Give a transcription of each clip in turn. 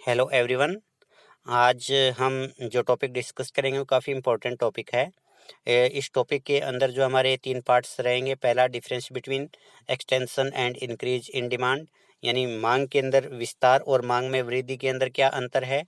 Hello everyone. आज हम जो टॉपिक डिस्कस करेंगे वो काफ़ी इम्पोर्टेंट टॉपिक है। इस टॉपिक के अंदर जो हमारे 3 पार्ट्स रहेंगे। पहला, difference between extension and increase in demand, यानी मांग के अंदर विस्तार और मांग में वृद्धि के अंदर क्या अंतर है।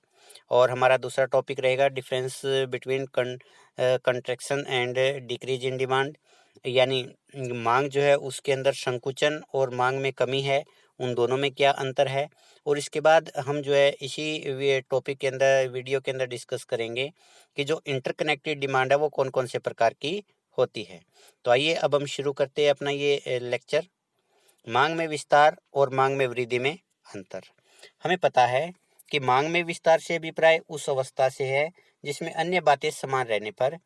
और हमारा दूसरा टॉपिक रहेगा difference between contraction and decrease in demand, यानी मांग जो है उसके अंदर संकुचन और मांग में कमी है, उन दोनों में क्या अंतर है। और इसके बाद हम जो है इसी टॉपिक के अंदर, वीडियो के अंदर डिस्कस करेंगे कि जो इंटरकनेक्टेड डिमांड है वो कौन कौन से प्रकार की होती है। तो आइए अब हम शुरू करते हैं अपना ये लेक्चर, मांग में विस्तार और मांग में वृद्धि में अंतर। हमें पता है कि मांग में विस्तार से अभिप्राय उस अवस्था से है जिसमें अन्य बातें समान रहने पर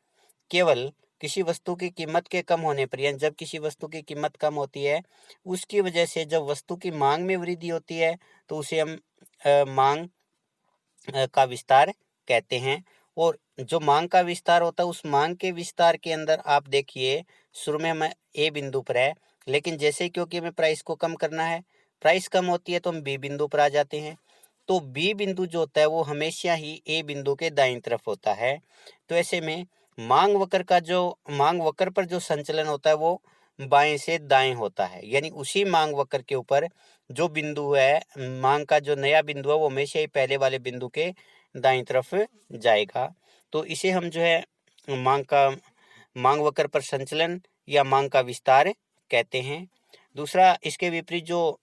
केवल किसी वस्तु की कीमत के कम होने पर, यानी जब किसी वस्तु की कीमत कम होती है उसकी वजह से जब वस्तु की मांग में वृद्धि होती है तो उसे हम मांग का विस्तार कहते हैं। और जो मांग का विस्तार होता है उस मांग के विस्तार के अंदर आप देखिए, शुरू में हम ए बिंदु पर है, लेकिन जैसे क्योंकि हमें प्राइस को कम करना है, प्राइस कम होती है तो हम बी बिंदु पर आ जाते हैं। तो बी बिंदु जो होता है वो हमेशा ही ए बिंदु के दाईं तरफ होता है। तो ऐसे में मांग वक्र पर जो संचलन होता है वो बाएं से दाएं होता है, यानी उसी मांग वक्र के ऊपर जो बिंदु है, मांग का जो नया बिंदु है वो हमेशा ही पहले वाले बिंदु के दाईं तरफ जाएगा। तो इसे हम जो है मांग वक्र पर संचलन या मांग का विस्तार कहते हैं। दूसरा, इसके विपरीत जो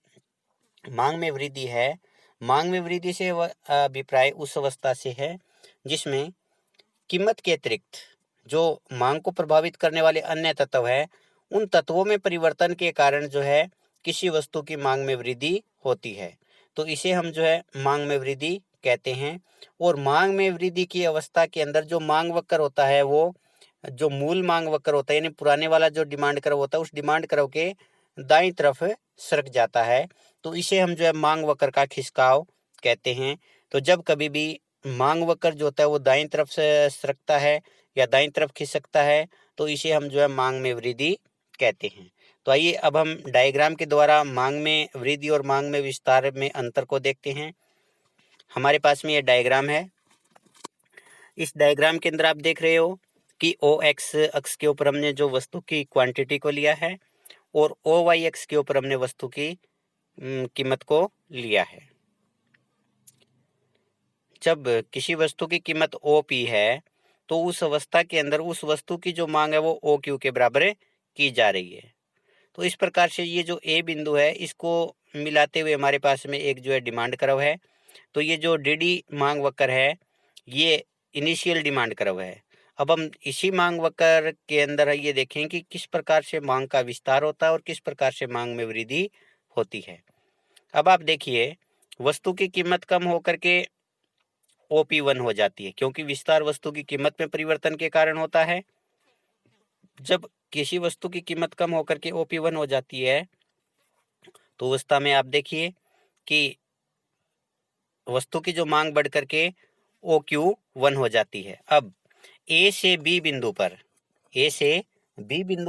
मांग में वृद्धि है, मांग में वृद्धि से अभिप्राय उस अवस्था से है जिसमें कीमत के अतिरिक्त जो मांग को प्रभावित करने वाले अन्य तत्व है, उन तत्वों में परिवर्तन के कारण जो है किसी वस्तु की मांग में वृद्धि होती है। तो इसे हम जो है मांग में वृद्धि कहते हैं। और मांग में वृद्धि की अवस्था के अंदर जो मांग वक्र होता है वो जो मूल मांग वक्र होता है, यानी पुराने वाला जो डिमांड कर्व होता है उस डिमांड कर्व के दाईं तरफ सरक जाता है। तो इसे हम जो है मांग वक्र का खिसकाव कहते हैं। तो जब कभी भी मांग वक्र जो होता है वो दाईं तरफ से सरकता है या दाईं तरफ खिसकता है तो इसे हम जो है मांग में वृद्धि कहते हैं। तो आइए अब हम डायग्राम के द्वारा मांग में वृद्धि और मांग में विस्तार में अंतर को देखते हैं। हमारे पास में ये डायग्राम है। इस डायग्राम के अंदर आप देख रहे हो कि ओ एक्स अक्ष के ऊपर हमने जो वस्तु की क्वांटिटी को लिया है और ओ वाई एक्स के ऊपर हमने वस्तु की कीमत को लिया है। जब किसी वस्तु की कीमत ओ पी है तो उस अवस्था के अंदर उस वस्तु की जो मांग है वो ओ क्यू के बराबर की जा रही है। तो इस प्रकार से ये जो ए बिंदु है इसको मिलाते हुए हमारे पास में एक जो है डिमांड कर्व है। तो ये जो डी डी मांग वक्र है ये इनिशियल डिमांड कर्व है। अब हम इसी मांग वक्र के अंदर ये देखें कि किस प्रकार से मांग का विस्तार होता है और किस प्रकार से मांग में वृद्धि होती है। अब आप देखिए, वस्तु की कीमत कम होकर के OP1 हो जाती है, क्योंकि विस्तार वस्तु की कीमत में परिवर्तन के कारण होता है। जब किसी वस्तु की कीमत कम होकर के OP1 हो जाती है तो अवस्था में आप देखिए कि वस्तु की जो मांग बढ़ करके OQ1 हो जाती है। अब ए से बी बिंदु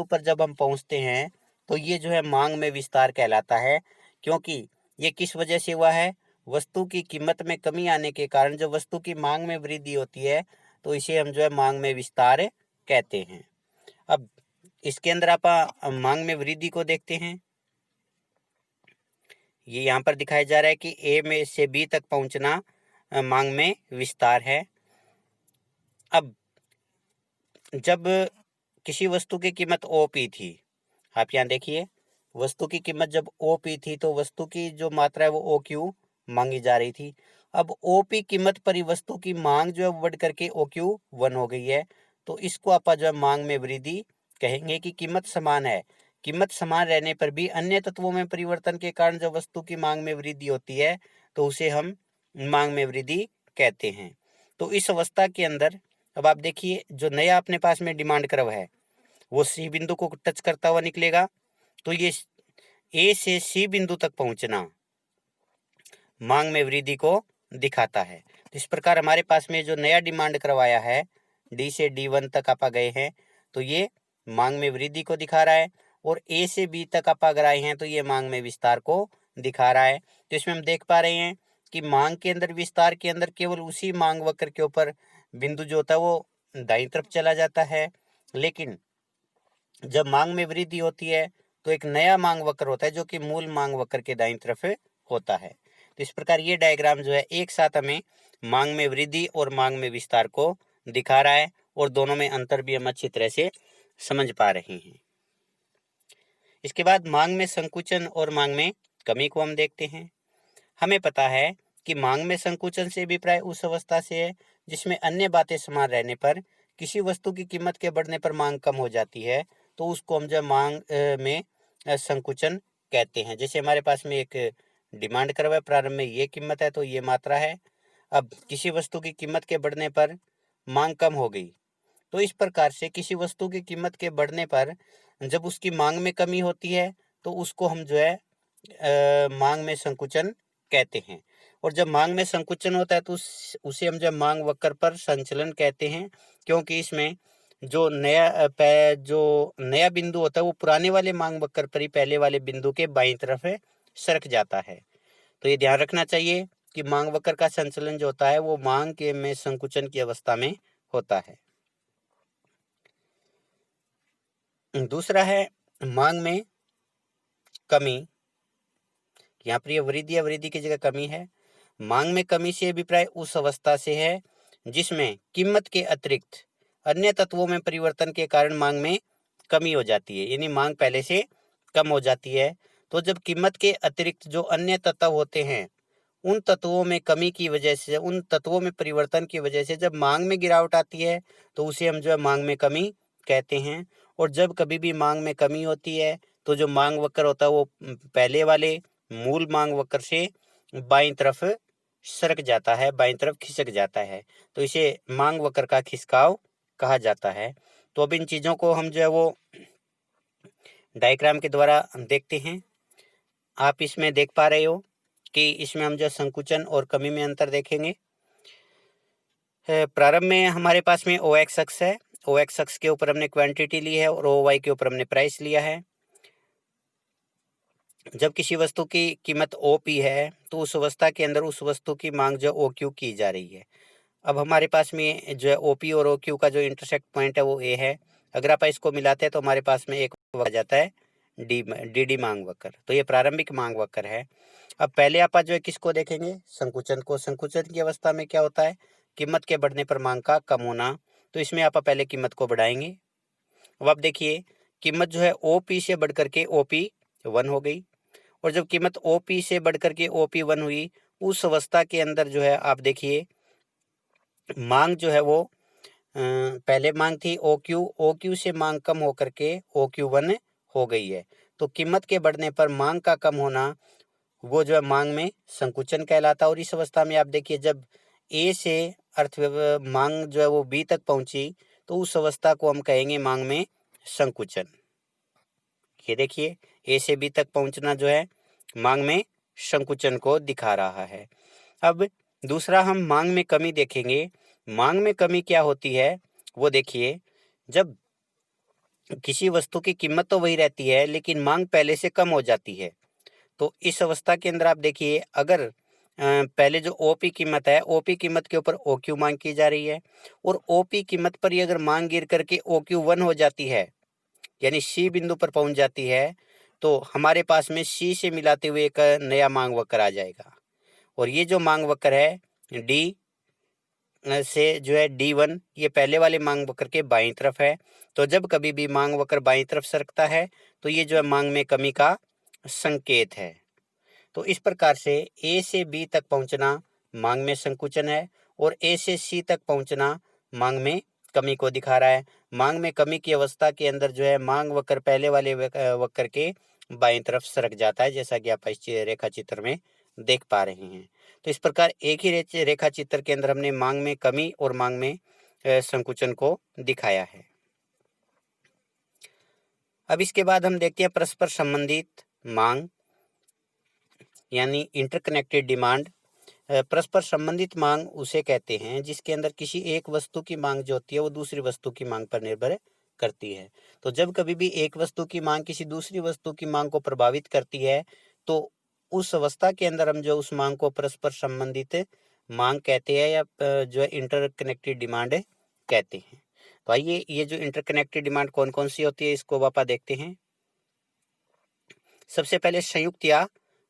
पर जब हम पहुंचते हैं तो ये जो है मांग में विस्तार कहलाता है, क्योंकि ये किस वजह से हुआ है, वस्तु की कीमत में कमी आने के कारण जब वस्तु की मांग में वृद्धि होती है तो इसे हम जो है मांग में विस्तार कहते हैं। अब इसके अंदर आप मांग में वृद्धि को देखते हैं। ये यहाँ पर दिखाया जा रहा है कि ए में से बी तक पहुंचना मांग में विस्तार है। अब जब किसी वस्तु की कीमत OP थी, आप यहाँ देखिए, वस्तु की कीमत जब OP थी तो वस्तु की जो मात्रा है वो OQ मांगी जा रही थी। अब OP कीमत पर ही वस्तु की मांग जो है वो बढ़ करके OQ1 हो गई है। तो इसको आप जो है मांग में वृद्धि कहेंगे कि कीमत समान है। कीमत समान रहने पर भी अन्य तत्वों में परिवर्तन के कारण जब वस्तु की मांग में वृद्धि होती है तो उसे हम मांग में वृद्धि कहते हैं। तो इस अवस्था के अंदर अब आप देखिए, जो नया अपने पास में डिमांड कर्व है वो सी बिंदु को टच करता हुआ निकलेगा। तो ये ए से सी बिंदु तक पहुंचना मांग में वृद्धि को दिखाता है। तो इस प्रकार हमारे पास में जो नया डिमांड करवाया है, डी से D1 तक आप गए हैं तो ये मांग में वृद्धि को दिखा रहा है, और ए से बी तक आप अगर आए हैं तो ये मांग में विस्तार को दिखा रहा है। तो इसमें हम देख पा रहे हैं कि मांग के अंदर, विस्तार के अंदर केवल उसी मांग वक्र के ऊपर बिंदु जो होता है वो दाईं तरफ चला जाता है, लेकिन जब मांग में वृद्धि होती है तो एक नया मांग वक्र होता है जो कि मूल मांग वक्र के दाईं तरफ होता है। तो इस प्रकार ये डायग्राम जो है एक साथ हमें मांग में वृद्धि और मांग में विस्तार को दिखा रहा है, और दोनों में अंतर भी हम अच्छी तरह से समझ पा रहे हैं। इसके बाद मांग में संकुचन और मांग में कमी को हम देखते हैं। हमें पता है कि मांग में संकुचन से अभिप्राय उस अवस्था से है जिसमें अन्य बातें समान रहने पर किसी वस्तु की कीमत के बढ़ने पर मांग कम हो जाती है, तो उसको हम जब मांग में संकुचन कहते हैं। जैसे हमारे पास में एक डिमांड कर्व है, प्रारंभ में ये कीमत है तो ये मात्रा है, अब किसी वस्तु की कीमत के बढ़ने पर मांग कम हो गई, तो इस प्रकार से किसी वस्तु की कीमत के बढ़ने पर जब उसकी मांग में कमी होती है तो उसको हम जो है मांग में संकुचन कहते हैं। और जब मांग में संकुचन होता है तो उसे हम जब मांग वक्र पर संचलन कहते हैं, क्योंकि इसमें जो नया बिंदु होता है वो पुराने वाले मांग वक्र पर ही पहले वाले बिंदु के बाईं तरफ सरक जाता है। तो ये ध्यान रखना चाहिए कि मांग वक्र का संचलन जो होता है वो मांग के में संकुचन की अवस्था में होता है। दूसरा है मांग में कमी। यहाँ पर वृद्धि या वृद्धि की जगह कमी है। मांग में कमी से अभिप्राय उस अवस्था से है जिसमें कीमत के अतिरिक्त अन्य तत्वों में परिवर्तन के कारण मांग में कमी हो जाती है, यानी मांग पहले से कम हो जाती है। तो जब कीमत के अतिरिक्त जो अन्य तत्व होते हैं उन तत्वों में कमी की वजह से, उन तत्वों में परिवर्तन की वजह से जब मांग में गिरावट आती है तो उसे हम जो है मांग में कमी कहते हैं। और जब कभी भी मांग में कमी होती है तो जो मांग वक्र होता है वो पहले वाले मूल मांग वक्र से बाईं तरफ सरक जाता है, बाईं तरफ खिसक जाता है, तो इसे मांग वक्र का खिसकाव कहा जाता है। तो अब इन चीज़ों को हम जो है वो डायग्राम के द्वारा देखते हैं। आप इसमें देख पा रहे हो कि इसमें हम जो संकुचन और कमी में अंतर देखेंगे। प्रारंभ में हमारे पास में ओ एक्स अक्ष है, ओ एक्स अक्ष के ऊपर हमने क्वांटिटी ली है और ओ वाई के ऊपर हमने प्राइस लिया है। जब किसी वस्तु की कीमत ओ पी है तो उस अवस्था के अंदर उस वस्तु की मांग जो ओ क्यू की जा रही है। अब हमारे पास में जो है ओ पी और ओ क्यू का जो इंटरसेक्ट पॉइंट है वो ए है। अगर आप इसको मिलाते हैं तो हमारे पास में एक आ जाता है डी डी मांग वक्र। तो ये प्रारंभिक मांग वक्र है। अब पहले आप जो है किसको देखेंगे, संकुचन को। संकुचन की अवस्था में क्या होता है, कीमत के बढ़ने पर मांग का कम होना। तो इसमें आप पहले कीमत को बढ़ाएंगे। अब आप देखिए कीमत जो है ओ पी से बढ़कर के ओ पी वन हो गई, और जब कीमत ओ पी से बढ़कर के ओ पी वन हुई उस अवस्था के अंदर जो है आप देखिए मांग जो है वो पहले मांग थी ओ क्यू से मांग कम होकर के ओ क्यू वन हो गई है। तो कीमत के बढ़ने पर मांग का कम होना वो जो है मांग में संकुचन कहलाता है। और इस अवस्था में आप देखिए जब ए से मांग जो है वो बी तक पहुंची तो उस अवस्था को हम कहेंगे मांग में संकुचन। ये देखिए ए से बी तक पहुंचना जो है मांग में संकुचन को दिखा रहा है। अब दूसरा हम मांग में कमी देखेंगे। मांग में कमी क्या होती है वो देखिए, जब किसी वस्तु की कीमत तो वही रहती है लेकिन मांग पहले से कम हो जाती है। तो इस अवस्था के अंदर आप देखिए अगर पहले जो ओपी कीमत है, ओपी कीमत के ऊपर ओ क्यू मांग की जा रही है, और ओपी कीमत पर ही अगर मांग गिर करके ओ क्यू वन हो जाती है, यानी सी बिंदु पर पहुंच जाती है, तो हमारे पास में सी से मिलाते हुए एक नया मांग वक्र आ जाएगा। और ये जो मांग वक्र है डी से जो है डी वन, ये पहले वाले मांग वक्र के बाईं तरफ है। तो जब कभी भी मांग वक्र बाईं तरफ सरकता है तो ये जो है मांग में कमी का संकेत है। तो इस प्रकार से ए से बी तक पहुंचना मांग में संकुचन है, और ए से सी तक पहुंचना मांग में कमी को दिखा रहा है। मांग में कमी की अवस्था के अंदर जो है मांग वक्र पहले वाले वक्र के बाईं तरफ सरक जाता है, जैसा कि आप इस रेखा चित्र में देख पा रहे हैं। तो इस प्रकार एक ही रेखा चित्र के अंदर हमने मांग में कमी और मांग में संकुचन को दिखाया है। अब इसके बाद हम देखते हैं परस्पर संबंधित मांग, यानी इंटरकनेक्टेड डिमांड। परस्पर संबंधित मांग उसे कहते हैं जिसके अंदर किसी एक वस्तु की मांग जो होती है वो दूसरी वस्तु की मांग पर निर्भर करती है। तो जब कभी भी एक वस्तु की मांग किसी दूसरी वस्तु की मांग को प्रभावित करती है तो उस अवस्था के अंदर हम जो उस मांग को परस्पर संबंधित मांग कहते हैं या जो है इंटरकनेक्टेड डिमांड कहते हैं। तो आइए ये जो इंटरकनेक्टेड डिमांड कौन कौन सी होती है इसको वापस देखते हैं। सबसे पहले संयुक्त या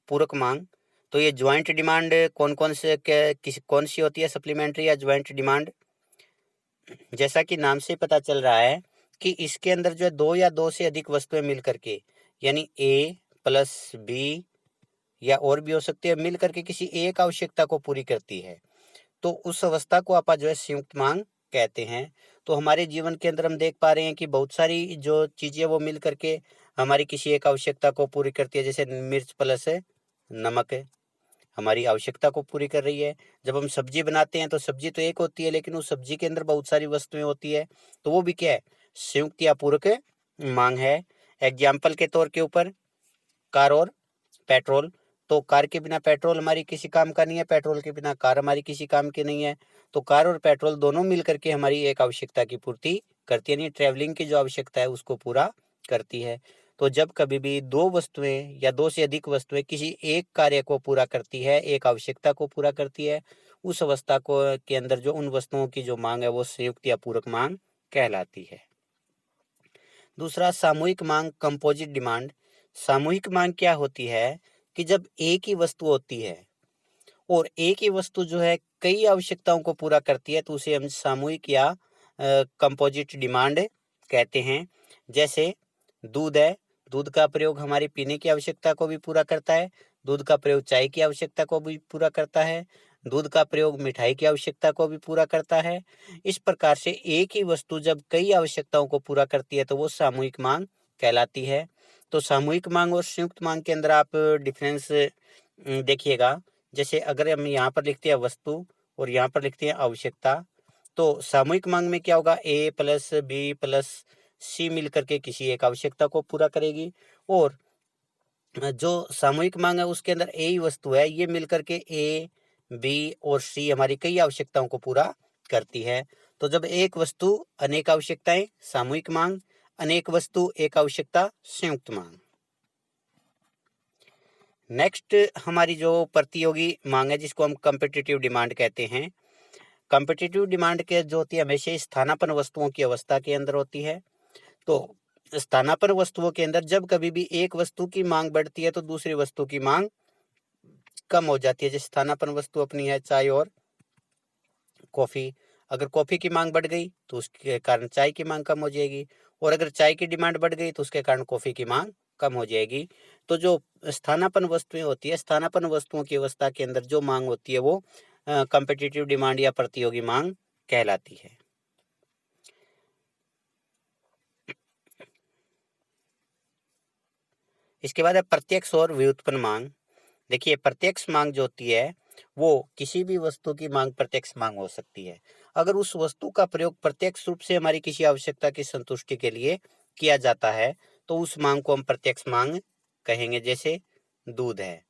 पूरक मांग। तो ये ज्वाइंट डिमांड कौन कौन से कौन सी होती है, सप्लीमेंट्री या ज्वाइंट डिमांड। जैसा कि नाम से पता चल रहा है कि इसके अंदर जो है दो या दो से अधिक वस्तुएं मिल करके, यानी ए प्लस बी या और भी हो सकती है, मिल करके किसी एक आवश्यकता को पूरी करती है, तो उस अवस्था को आप जो है संयुक्त मांग कहते हैं। तो हमारे जीवन के अंदर हम देख पा रहे हैं कि बहुत सारी जो चीजें वो मिल करके हमारी किसी एक आवश्यकता को पूरी करती है। जैसे मिर्च प्लस नमक है, हमारी आवश्यकता को पूरी कर रही है। जब हम सब्जी बनाते हैं तो सब्जी तो एक होती है, लेकिन उस सब्जी के अंदर बहुत सारी वस्तुएं होती है, तो वो भी क्या है, संयुक्त या पूरक मांग है। एग्जाम्पल के तौर के ऊपर कार और पेट्रोल। तो कार के बिना पेट्रोल हमारी किसी काम का नहीं है, पेट्रोल के बिना कार हमारी किसी काम की नहीं है। तो कार और पेट्रोल दोनों मिल करके हमारी एक आवश्यकता की पूर्ति करती है, यानी ट्रैवलिंग की जो आवश्यकता है उसको पूरा करती है। तो जब कभी भी दो वस्तुएं या दो से अधिक वस्तुएं किसी एक कार्य को पूरा करती है, एक आवश्यकता को पूरा करती है, उस अवस्था को के अंदर जो उन वस्तुओं की जो मांग है वो संयुक्त या पूरक मांग कहलाती है। दूसरा सामूहिक मांग, कंपोजिट डिमांड। सामूहिक मांग क्या होती है कि जब एक ही वस्तु होती है और एक ही वस्तु जो है कई आवश्यकताओं को पूरा करती है, तो उसे हम सामूहिक या कंपोजिट डिमांड कहते हैं। जैसे दूध है, दूध का प्रयोग हमारी पीने की आवश्यकता को भी पूरा करता है, दूध का प्रयोग चाय की आवश्यकता को भी पूरा करता है, दूध का प्रयोग मिठाई की आवश्यकता को भी पूरा करता है। इस प्रकार से एक ही वस्तु जब कई आवश्यकताओं को पूरा करती है तो वो सामूहिक मांग कहलाती है। तो सामूहिक मांग और संयुक्त मांग के अंदर आप डिफरेंस देखिएगा। जैसे अगर हम यहाँ पर लिखते हैं वस्तु और यहाँ पर लिखते हैं आवश्यकता, तो सामूहिक मांग में क्या होगा, ए प्लस बी प्लस सी मिल करके किसी एक आवश्यकता को पूरा करेगी, और जो सामूहिक मांग है उसके अंदर ए ही वस्तु है, ये मिल करके ए बी और सी हमारी कई आवश्यकताओं को पूरा करती है। तो जब एक वस्तु अनेक आवश्यकताएं, सामूहिक मांग, अनेक वस्तु एक आवश्यकता, संयुक्त मांग। नेक्स्ट हमारी जो प्रतियोगी मांग है जिसको हम कॉम्पिटिटिव डिमांड कहते हैं। कॉम्पिटिटिव डिमांड के जो होती है हमेशा स्थानापन्न वस्तुओं की अवस्था के अंदर होती है। तो स्थानापन्न वस्तुओं के अंदर जब कभी भी एक वस्तु की मांग बढ़ती है तो दूसरी वस्तु की मांग कम हो जाती है। जैसे स्थानापन्न वस्तु अपनी है चाय और कॉफी। अगर कॉफी की मांग बढ़ गई तो उसके कारण चाय की मांग कम हो जाएगी, और अगर चाय की डिमांड बढ़ गई तो उसके कारण कॉफी की मांग कम हो जाएगी। तो जो स्थानापन्न वस्तुएं होती है, स्थानापन्न वस्तुओं की अवस्था के अंदर जो मांग होती है वो कॉम्पिटिटिव डिमांड या प्रतियोगी मांग कहलाती है। इसके बाद है प्रत्यक्ष और व्युत्पन्न मांग। देखिए प्रत्यक्ष मांग जो होती है वो किसी भी वस्तु की मांग प्रत्यक्ष मांग हो सकती है। अगर उस वस्तु का प्रयोग प्रत्यक्ष रूप से हमारी किसी आवश्यकता की संतुष्टि के लिए किया जाता है तो उस मांग को हम प्रत्यक्ष मांग कहेंगे। जैसे दूध है,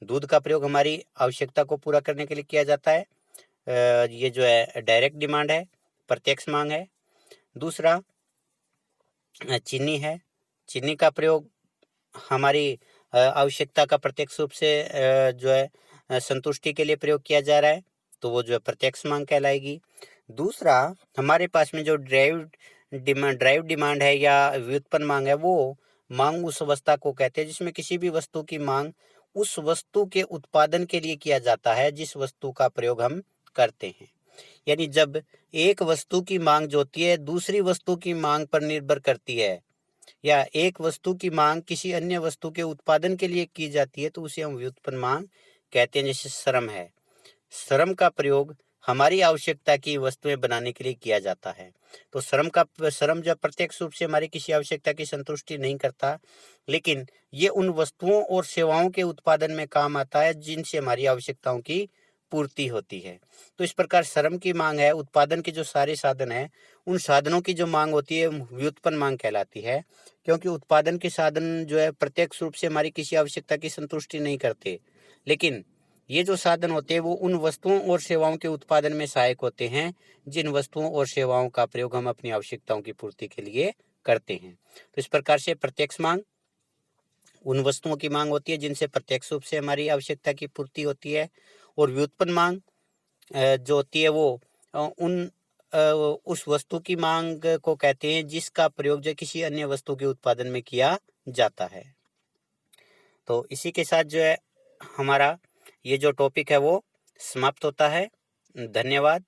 दूध का प्रयोग हमारी आवश्यकता को पूरा करने के लिए किया जाता है, ये जो है डायरेक्ट डिमांड है, प्रत्यक्ष मांग है। दूसरा चीनी है, चीनी का प्रयोग हमारी आवश्यकता का प्रत्यक्ष रूप से जो है संतुष्टि के लिए प्रयोग किया जा रहा है, तो वो जो है प्रत्यक्ष मांग कहलाएगी। दूसरा हमारे पास में जो ड्राइव डिमांड है या व्युत्पन्न मांग है, वो मांग उस अवस्था को कहते हैं जिसमें किसी भी वस्तु की मांग उस वस्तु के उत्पादन के लिए किया जाता है जिस वस्तु का प्रयोग हम करते हैं। यानी जब एक वस्तु की मांग जो होती है दूसरी वस्तु की मांग पर निर्भर करती है, या एक वस्तु की मांग किसी अन्य वस्तु के उत्पादन के लिए की जाती है, तो उसे हम व्युत्पन्न मांग कहते हैं। जैसे श्रम है, श्रम का प्रयोग हमारी आवश्यकता की वस्तुएं बनाने के लिए किया जाता है। तो श्रम जब प्रत्यक्ष रूप से हमारी किसी आवश्यकता की संतुष्टि नहीं करता, लेकिन ये उन वस्तुओं और सेवाओं के उत्पादन में काम आता है जिनसे हमारी आवश्यकताओं की पूर्ति होती है। तो इस प्रकार श्रम की मांग है, उत्पादन के जो सारे साधन है उन साधनों की जो मांग होती है व्युत्पन्न मांग कहलाती है, क्योंकि उत्पादन के साधन जो है प्रत्यक्ष रूप से हमारी किसी आवश्यकता की संतुष्टि नहीं करते, लेकिन ये जो साधन होते हैं वो उन वस्तुओं और सेवाओं के उत्पादन में सहायक होते हैं जिन वस्तुओं और सेवाओं का प्रयोग हम अपनी आवश्यकताओं की पूर्ति के लिए करते हैं। तो इस प्रकार से प्रत्यक्ष मांग, उन वस्तुओं की मांग होती है जिनसे प्रत्यक्ष रूप से हमारी आवश्यकता की पूर्ति होती है। और व्युत्पन्न मांग जो होती है वो उस वस्तु की मांग को कहते हैं जिसका प्रयोग जो किसी अन्य वस्तु के उत्पादन में किया जाता है। तो इसी के साथ जो है हमारा ये जो टॉपिक है वो समाप्त होता है। धन्यवाद।